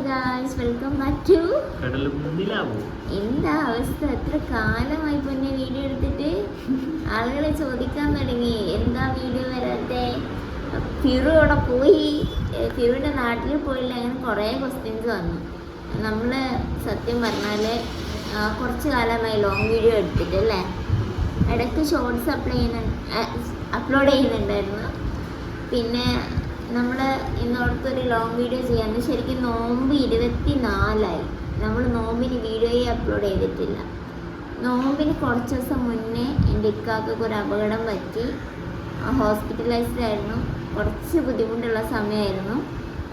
Guys, welcome back to എന്താ അവസ്ഥ? എത്ര കാലമായി പൊന്നെ വീഡിയോ എടുത്തിട്ട്? ആളുകളെ ചോദിക്കാൻ തുടങ്ങി എന്താ വീഡിയോ വരാത്തെ, ഫിറു അവിടെ പോയി, ഫിറുവിൻ്റെ നാട്ടിൽ പോയില്ല, അങ്ങനെ കുറേ ക്വസ്റ്റ്യൻസ് വന്നു. നമ്മൾ സത്യം പറഞ്ഞാൽ കുറച്ച് കാലമായി ലോങ് വീഡിയോ എടുത്തിട്ട് അല്ലേ, ഇടയ്ക്ക് ഷോർട്സ് അപ്ലോഡ് ചെയ്യുന്നുണ്ടായിരുന്നു. പിന്നെ നമ്മൾ ഇന്നോടത്തൊരു ലോങ് വീഡിയോ ചെയ്യാമെന്ന്, ശരിക്കും നോമ്പ് 24 നമ്മൾ നോമ്പിന് വീഡിയോയെ അപ്ലോഡ് ചെയ്തിട്ടില്ല. നോമ്പിന് കുറച്ച് ദിവസം മുന്നേ എൻ്റെ ഇക്കാക്കൊക്കെ ഒരു അപകടം പറ്റി, ഹോസ്പിറ്റലൈസ്ഡ് ആയിരുന്നു, കുറച്ച് ബുദ്ധിമുട്ടുള്ള സമയമായിരുന്നു.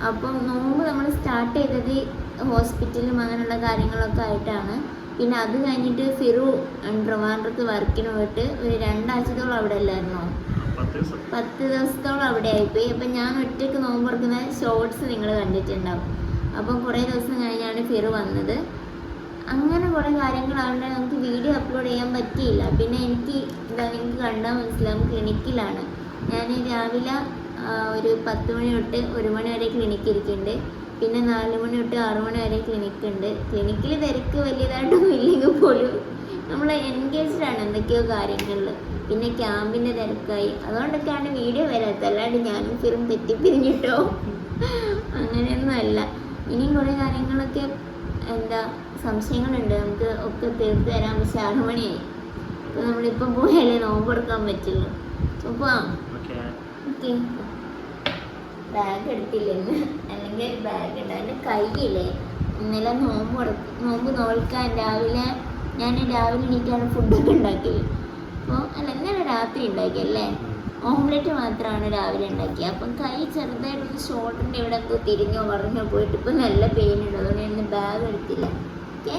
അപ്പം നോമ്പ് നമ്മൾ സ്റ്റാർട്ട് ചെയ്തത് ഹോസ്പിറ്റലും അങ്ങനെയുള്ള കാര്യങ്ങളൊക്കെ ആയിട്ടാണ്. പിന്നെ അത് കഴിഞ്ഞിട്ട് ഫിറു ട്രിവാൻഡ്രത്ത് വർക്കിന് പോയിട്ട് ഒരു 2 ആഴ്ചത്തോളം അവിടെ അല്ലായിരുന്നോ, 10 ദിവസത്തോളം അവിടെ ആയിപ്പോയി. അപ്പം ഞാൻ ഒറ്റയ്ക്ക് നോമ്പ് തുറക്കുന്ന ഷോർട്സ് നിങ്ങൾ കണ്ടിട്ടുണ്ടാവും. അപ്പം കുറേ ദിവസം കഴിഞ്ഞാണ് ഫിറു വന്നത്. അങ്ങനെ കുറേ കാര്യങ്ങളാണ്, നമുക്ക് വീഡിയോ അപ്ലോഡ് ചെയ്യാൻ പറ്റിയില്ല. പിന്നെ എനിക്ക് നിങ്ങൾക്ക് കണ്ടാൽ മനസ്സിലാവും, ക്ലിനിക്കിലാണ് ഞാൻ. രാവിലെ ഒരു 10 മണി തൊട്ട് 1 മണി വരെ ക്ലിനിക്ക് ഇരിക്കുന്നുണ്ട്. പിന്നെ 4 മണി തൊട്ട് 6 മണി വരെ ക്ലിനിക്ക് ഉണ്ട്. ക്ലിനിക്കിൽ തിരക്ക് വലിയതായിട്ടൊന്നും ഇല്ലെങ്കിൽ പോലും നമ്മൾ എൻഗേജ്ഡ് ആണ് എന്തൊക്കെയോ കാര്യങ്ങളിൽ. പിന്നെ ക്യാമ്പിൻ്റെ തിരക്കായി, അതുകൊണ്ടൊക്കെയാണ് വീഡിയോ വരാത്തത്. അല്ലാണ്ട് ഞാനും ഫിറും തെറ്റിപ്പിരിഞ്ഞിട്ടോ അങ്ങനെയൊന്നും അല്ല. ഇനിയും കുറേ കാര്യങ്ങളൊക്കെ സംശയങ്ങളുണ്ട്, നമുക്ക് ഒക്കെ തീർത്ത് തരാൻ. പക്ഷെ 6 മണിയായി. അപ്പോൾ നമ്മളിപ്പം പോയാലേ നോമ്പ് എടുക്കാൻ പറ്റുള്ളൂ. അപ്പോൾ ഓക്കെ, ബാഗ് എടുത്തില്ലെന്ന്, അല്ലെങ്കിൽ ഒരു ബാഗ് ഉണ്ട്. അതിൻ്റെ കയ്യില്ലേ ഇന്നലെ നോമ്പ് നോൽക്കാൻ രാവിലെ എണീറ്റാണ് ഫുഡൊക്കെ ഉണ്ടാക്കിയത്. അപ്പോൾ ഇന്നലെ രാത്രി ഉണ്ടാക്കിയല്ലേ, ഓംലെറ്റ് മാത്രമാണ് രാവിലെ ഉണ്ടാക്കിയത്. അപ്പം കൈ ചെറുതായിട്ടൊന്ന് ഷോൾഡറിൻ്റെ ഇവിടെ എന്തോ തിരിഞ്ഞോ പറഞ്ഞോ പോയിട്ട് ഇപ്പം നല്ല പെയിൻ ഉണ്ട്. അതുകൊണ്ട് ഞാൻ ബാഗ് എടുത്തില്ല. ഓക്കെ,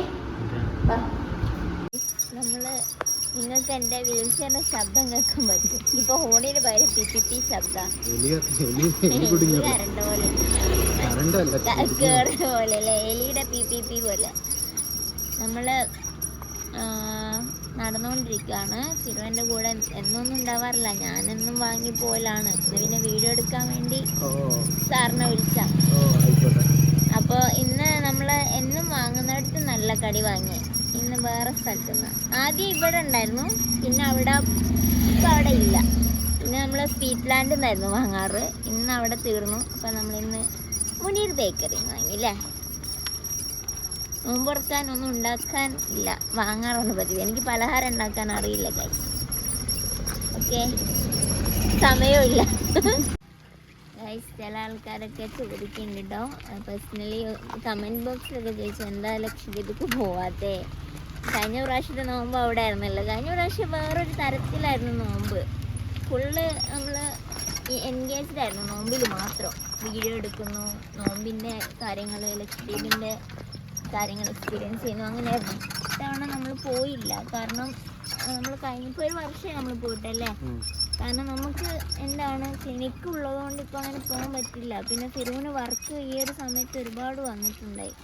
നിങ്ങൾക്ക് എൻ്റെ വീൽ ചെയറിൻ്റെ ശബ്ദം കേൾക്കാൻ പറ്റും. ഇപ്പോൾ ഹോണിന് പകരം പിപ്പി ശബ്ദം, കറണ്ട് പോലെ അല്ലേ, എലിയുടെ പിപ്പി പോലെ. നമ്മൾ നടന്നുകൊണ്ടിരിക്കുകയാണ്. ഫിറുവിൻ്റെ കൂടെ എന്നൊന്നും ഉണ്ടാവാറില്ല, ഞാനെന്നും വാങ്ങി പോലാണ്. പിന്നെ വീഡിയോ എടുക്കാൻ വേണ്ടി സാറിനെ വിളിച്ച. അപ്പോൾ ഇന്ന് നമ്മൾ എന്നും വാങ്ങുന്നിടത്ത് നല്ല കടി വാങ്ങി. ഇന്ന് വേറെ സ്ഥലത്ത് നിന്ന്, ആദ്യം ഇവിടെ ഉണ്ടായിരുന്നു, പിന്നെ ഇപ്പം അവിടെ ഇല്ല. പിന്നെ നമ്മൾ സ്വീറ്റ് ലാൻഡിൽ നിന്നായിരുന്നു വാങ്ങാറ്. ഇന്ന് അവിടെ തീർന്നു. അപ്പം നമ്മളിന്ന് മുനീർ ബേക്കറിയിൽ നിന്ന് വാങ്ങിയില്ലേ. നോമ്പ് തുറക്കാൻ ഒന്നും ഉണ്ടാക്കാൻ ഇല്ല, വാങ്ങാറുണ്ട് പതിവ്. എനിക്ക് പലഹാരം ഉണ്ടാക്കാൻ അറിയില്ല ഗൈസ്. ഓക്കെ, സമയമില്ല ഗൈസ്. ചില ആൾക്കാരൊക്കെ ചോദിക്കുന്നുണ്ട് കേട്ടോ, പേഴ്സണലി കമൻറ്റ് ബോക്സിലൊക്കെ ചോദിച്ചു എന്താ ലക്ഷദ്വീപിക്ക് പോവാത്തേ. കഴിഞ്ഞ പ്രാവശ്യത്തെ നോമ്പ് അവിടെ ആയിരുന്നല്ലോ. കഴിഞ്ഞ പ്രാവശ്യം വേറൊരു തരത്തിലായിരുന്നു നോമ്പ്. ഫുള്ള് നമ്മൾ എൻഗേജ്ഡ് ആയിരുന്നു, നോമ്പിൽ മാത്രം വീഡിയോ എടുക്കുന്നു, നോമ്പിൻ്റെ കാര്യങ്ങൾ, ലക്ഷദ്വീപിൻ്റെ കാര്യങ്ങൾ എക്സ്പീരിയൻസ് ചെയ്യുന്നു, അങ്ങനെയായിരുന്നു. ഇത്തവണ നമ്മൾ പോയില്ല, കാരണം നമ്മൾ കഴിഞ്ഞപ്പോൾ 1 വർഷമായി നമ്മൾ പോയിട്ടല്ലേ. കാരണം നമുക്ക് ക്ലിനിക്ക് ഉള്ളതുകൊണ്ട് ഇപ്പോൾ അങ്ങനെ പോകാൻ പറ്റില്ല. പിന്നെ ഫിറുവിന് വർക്ക് ഈ ഒരു സമയത്ത് ഒരുപാട് വന്നിട്ടുണ്ടായി.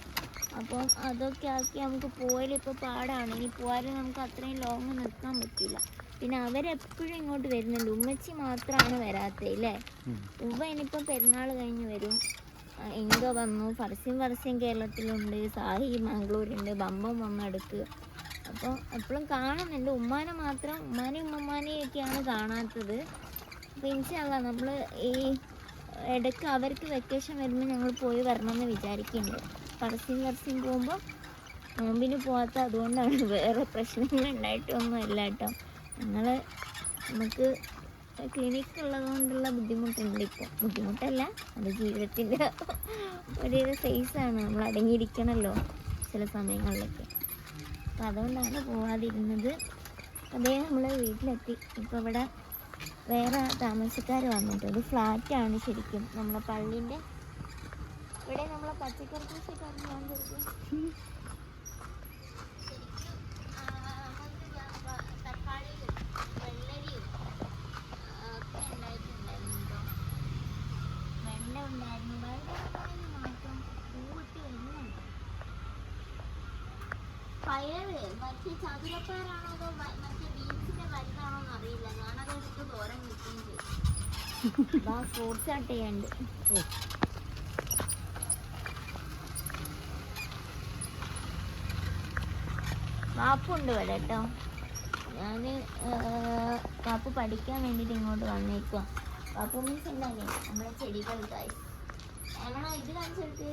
അപ്പം അതൊക്കെ ആക്കി നമുക്ക് പോയാലും ഇപ്പോൾ പാടാണ്. ഇനി പോയാലും നമുക്ക് അത്രയും ലോങ് നിൽക്കാൻ പറ്റില്ല. പിന്നെ അവരെപ്പോഴും ഇങ്ങോട്ട് വരുന്നുണ്ട്, ഉമ്മച്ചി മാത്രമാണ് വരാത്തത് അല്ലേ. ഉവ്വ ഇനിയിപ്പോൾ പെരുന്നാൾ കഴിഞ്ഞ് വരും. എങ്ക വന്നു, ഫർസ്യം കേരളത്തിലുണ്ട്, സാഹി മാംഗ്ലൂരുണ്ട്, ബമ്പം വന്നെടുക്ക്. അപ്പോൾ എപ്പോഴും കാണുന്നുണ്ട്. ഉമ്മാനെയും ഉമ്മമാനെയൊക്കെയാണ് കാണാത്തത്. അപ്പോൾ ഇൻഷാല്ലാ നമ്മൾ ഈ ഇടയ്ക്ക് അവർക്ക് വെക്കേഷൻ വരുമ്പോൾ ഞങ്ങൾ പോയി വരണമെന്ന് വിചാരിക്കുന്നുണ്ട്. ഫർസ്യം പോകുമ്പോൾ നോമ്പിന് പോകാത്ത അതുകൊണ്ടാണ്, വേറെ പ്രശ്നങ്ങൾ ഉണ്ടായിട്ടൊന്നും അല്ല കേട്ടോ. നമുക്ക് ക്ലിനിക്ക് ഉള്ളത് കൊണ്ടുള്ള ബുദ്ധിമുട്ടുണ്ട്. ഇപ്പോൾ ബുദ്ധിമുട്ടല്ല, അത് ജീവിതത്തിൻ്റെ ഒരു ഫേസാണ്. നമ്മൾ അടങ്ങിയിരിക്കണമല്ലോ ചില സമയങ്ങളിലൊക്കെ. അപ്പം അതുകൊണ്ടാണ് പോവാതിരുന്നത്. അതേ നമ്മൾ വീട്ടിലെത്തി. ഇപ്പോൾ ഇവിടെ വേറെ താമസക്കാർ വന്നിട്ടുണ്ട്. ഫ്ലാറ്റാണ് ശരിക്കും, നമ്മളെ പള്ളീൻ്റെ ഇവിടെ. നമ്മളെ പച്ചക്കറി കൃഷിക്കാരൻ ഞാൻ കൊടുക്കും പയറ് മറ്റേ ചതുരപ്പയറാണോ അതോ മറ്റേ ബീൻസിന്റെ മരുന്നാണോ എന്ന് അറിയില്ല. ഞാനത് എടുത്ത് തോരൻ വെക്കുന്നത്. ഫ്രൂട്ട്സ് കട്ട് ചെയ്യാണ്ട്. പാപ്പുണ്ട് ഇവിടെ കേട്ടോ. ഞാൻ പാപ്പു പഠിക്കാൻ വേണ്ടിയിട്ട് ഇങ്ങോട്ട് വന്നേക്കുക. പാപ്പു മീൻസ് എന്തായാലും നമ്മളെ ചെടികൾ കായ് നമ്മളാ ഇത് കാണിച്ചെടുത്ത്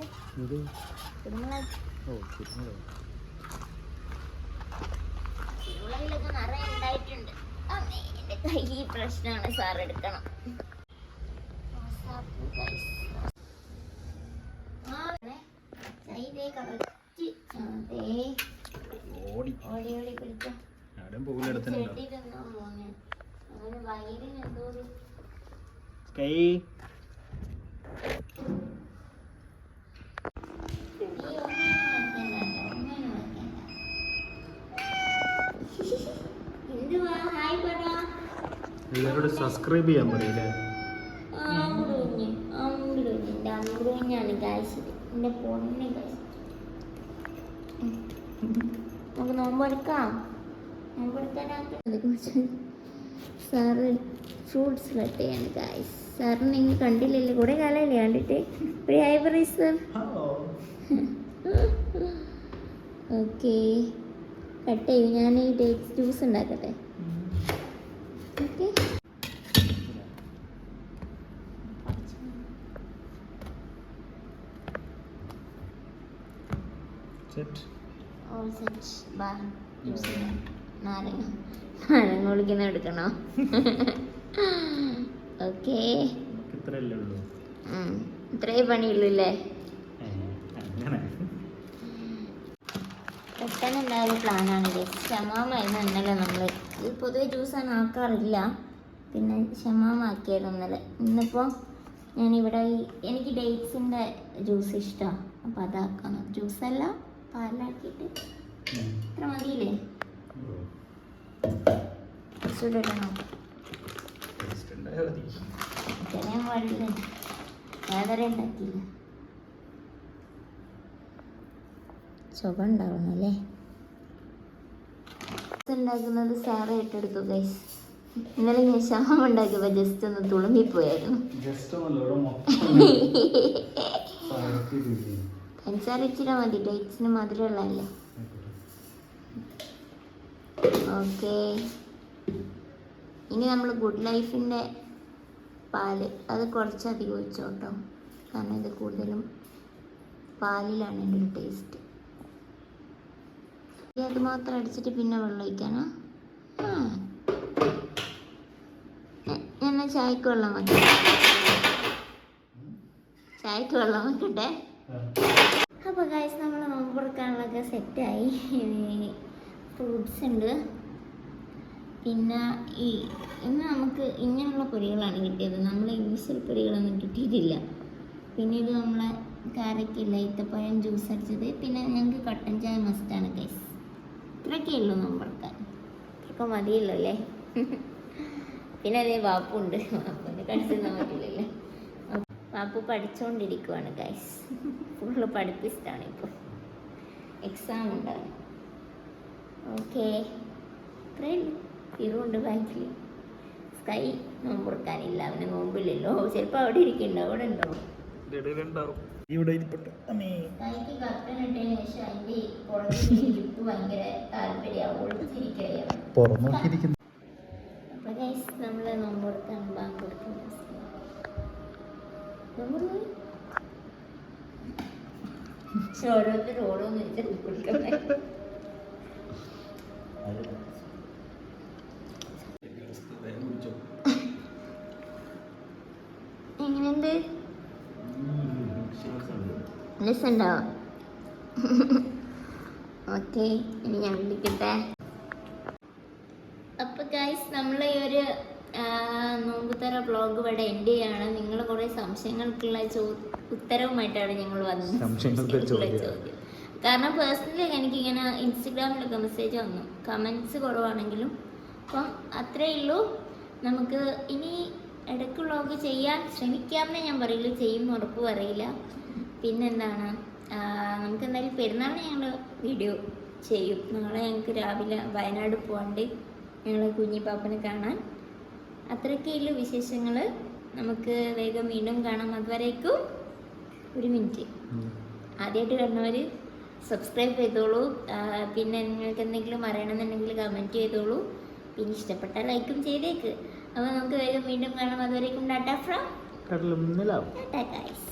തിരുമുളകിലൊക്കെ നിറയെ ഉണ്ടായിട്ടുണ്ട്. എൻ്റെ കൈ പ്രശ്നമാണ്, സാർ എടുക്കണം. ഓടി ഓടി പിടിച്ചോ. വയറിന് എന്തോ എല്ലാവരോടും സബ്സ്ക്രൈബ് ചെയ്യാൻ പറയില്ലേ? അമ്പുഞ്ഞാണ് കാശ്. എൻ്റെ പൊന്നെ കാശ്. നമുക്ക് നോമ്പെടുക്കാം. നോമ്പെടുക്കാനായിട്ട് സാറ് ഫ്രൂട്ട്സ് കട്ട് ചെയ്യാണ് കാശ്. സാറിന് നിങ്ങൾ കണ്ടില്ലല്ലോ, കുറേ കാലമല്ലേ കണ്ടിട്ട്. ഒരു ഹൈബറി സർ. ഓക്കെ, കട്ട് ചെയ്യും. ഞാൻ ഈ ഡേറ്റ്സ് ജ്യൂസ് ഉണ്ടാക്കട്ടെ. ഓക്കെ, നാരങ്ങ കുളിക്കുന്ന എടുക്കണോ? ഓക്കെ, ഇത്രേ പണിയുള്ളൂ അല്ലേ? പെട്ടെന്ന് ഉണ്ടായ പ്ലാനാണ്. ഷമാമായിരുന്നു ഇന്നലെ. നമ്മൾ പൊതുവെ ജ്യൂസാണ് ആക്കാറില്ല, പിന്നെ ഷമാമാക്കിയായിരുന്നു ഇന്നലെ. ഇന്നിപ്പോൾ ഞാനിവിടെ എനിക്ക് ഡേറ്റ്സിൻ്റെ ജ്യൂസ് ഇഷ്ടമാണ്, അപ്പോൾ അതാക്കണം. ജ്യൂസല്ല, പാലാക്കിയിട്ട്. ഇത്ര മതിയില്ലേ? കുറച്ചുകൂടെ ഇടണോ? ഇത്രയും പാടില്ല, വേറെ ഉണ്ടാക്കിയില്ല. ചുവ ഉണ്ടാവണം അല്ലേ? ഉണ്ടാക്കുന്നത് സാറ് ഏറ്റെടുത്തു ഗൈസ്. ഇന്നലെ ഞാൻ ഷാമ ഉണ്ടാക്കിയപ്പോൾ ജസ്റ്റ് ഒന്ന് തുളുമ്പിപ്പോയായിരുന്നു. പഞ്ചസാര ഇച്ചിരി മതി, ഡേറ്റ്സിന് മധുരമുള്ളതല്ലേ. ഓക്കെ, ഇനി നമ്മൾ ഗുഡ് ലൈഫിൻ്റെ പാല് അത് കുറച്ചധികം ഒഴിച്ചു കേട്ടോ, കാരണം ഇത് കൂടുതലും പാലിലാണ് എൻ്റെ ഒരു ടേസ്റ്റ്. അത് മാത്രം അടിച്ചിട്ട് പിന്നെ വെള്ളം ഒഴിക്കാനാ? ഞാൻ ചായക്ക് വെള്ളം വെക്കട്ടെ. ചായക്ക് വെള്ളം വെക്കട്ടെ. അപ്പോൾ ഗൈസ്, നമ്മൾ നോമ്പ് കൊടുക്കാനുള്ളതൊക്കെ സെറ്റായി. ഫ്രൂട്ട്സ് ഉണ്ട്. പിന്നെ ഇന്ന് നമുക്ക് ഇങ്ങനെയുള്ള പൊരികളാണ് കിട്ടിയത്. നമ്മൾ യൂഷ്വൽ പൊരികളൊന്നും കിട്ടിയിട്ടില്ല. പിന്നെ ഇത് നമ്മളെ കാരക്കില്ല, ഈത്തപ്പഴം ജ്യൂസ് അടിച്ചത്. പിന്നെ ഞങ്ങൾക്ക് കട്ടൻ ചായ മസ്റ്റാണ് ഗൈസ്. ഇത്രയൊക്കെ ഉള്ളൂ നോമ്പെടുക്കാൻ. ഇതൊക്കെ മതിയല്ലോ അല്ലേ? പിന്നെ അതേ ബാപ്പുണ്ട്, ബാപ്പുവിൻ്റെ കടിച്ചൊന്നും പറ്റില്ലല്ലോ. ബാപ്പു പഠിച്ചുകൊണ്ടിരിക്കുവാണ് ഗൈസ്. ഫുള്ള് പഠിപ്പിച്ചിട്ടാണ് ഇപ്പോൾ. എക്സാം ഉണ്ടാവും. ഓക്കെ, ഇത്രയും തീരുമുണ്ട് ബാക്കിൽ. സ്കൈ നോമ്പ് കൊടുക്കാനില്ല, അവന് നോമ്പില്ലല്ലോ. ചിലപ്പോൾ അവിടെ ഇരിക്കണ്ടോ? അവിടെ ഉണ്ടോ? സ്കൈക്ക് കർട്ടൻ ഇട്ടതിന് ശേഷം അതിൻ്റെ പുറകിൽ ലിപ്പ് ഭയങ്കര താല്പര്യമാവും. അപ്പോൾ ഗൈസ്, നമ്മൾ നോമ്പ് കൊടുക്കാൻ ബാങ്ക് കൊടുക്കുന്നത്. ഓരോരുത്തർ ഓരോന്ന് വെച്ചിട്ട് കൊടുക്കണേ. എങ്ങനെയുണ്ട്? രസമുണ്ടാവും. ഓക്കെ, ഇനി ഞാൻ വിളിക്കട്ടെ. അപ്പോൾ ഗൈസ്, നമ്മൾ ഈ ഒരു നോമ്പുതറ വ്ളോഗ് ഇവിടെ എൻഡ് ചെയ്യാണ്. നിങ്ങൾ കുറേ സംശയങ്ങൾക്കുള്ള ഉത്തരവുമായിട്ടാണ് ഞങ്ങൾ വന്നത്. ചോദ്യം കാരണം പേഴ്സണലി എനിക്കിങ്ങനെ ഇൻസ്റ്റഗ്രാമിലൊക്കെ മെസ്സേജ് വന്നു, കമൻറ്റ്സ് കുറവാണെങ്കിലും. അപ്പം അത്രയേ ഉള്ളൂ. നമുക്ക് ഇനി ഇടയ്ക്ക് വ്ളോഗ് ചെയ്യാൻ ശ്രമിക്കാമെന്നേ ഞാൻ പറയില്ല, ചെയ്യുമെന്ന് ഉറപ്പ് പറയില്ല. പിന്നെന്താണ്, നമുക്ക് എന്തായാലും പെരുന്നാളിന് ഞങ്ങൾ വീഡിയോ ചെയ്യും. നാളെ ഞങ്ങൾക്ക് രാവിലെ വയനാട് പോകാണ്ട് ഞങ്ങൾ കുഞ്ഞിപ്പാപ്പനെ കാണാൻ. അത്രയൊക്കെയുള്ളൂ വിശേഷങ്ങൾ. നമുക്ക് വേഗം വീണ്ടും കാണാം. അതുവരേക്കും ഒരു മിനിറ്റ്. ആദ്യമായിട്ട് കാണുന്നവർ സബ്സ്ക്രൈബ് ചെയ്തോളൂ. പിന്നെ നിങ്ങൾക്ക് എന്തെങ്കിലും അറിയണമെന്നുണ്ടെങ്കിൽ കമൻറ്റ് ചെയ്തോളൂ. പിന്നെ ഇഷ്ടപ്പെട്ട ലൈക്കും ചെയ്തേക്ക്. അപ്പോൾ നമുക്ക് വേഗം വീണ്ടും കാണാം. അതുവരേക്കും ടാറ്റ ഫ്രം കടലും നിലാവും. ടാറ്റ ഗൈസ്.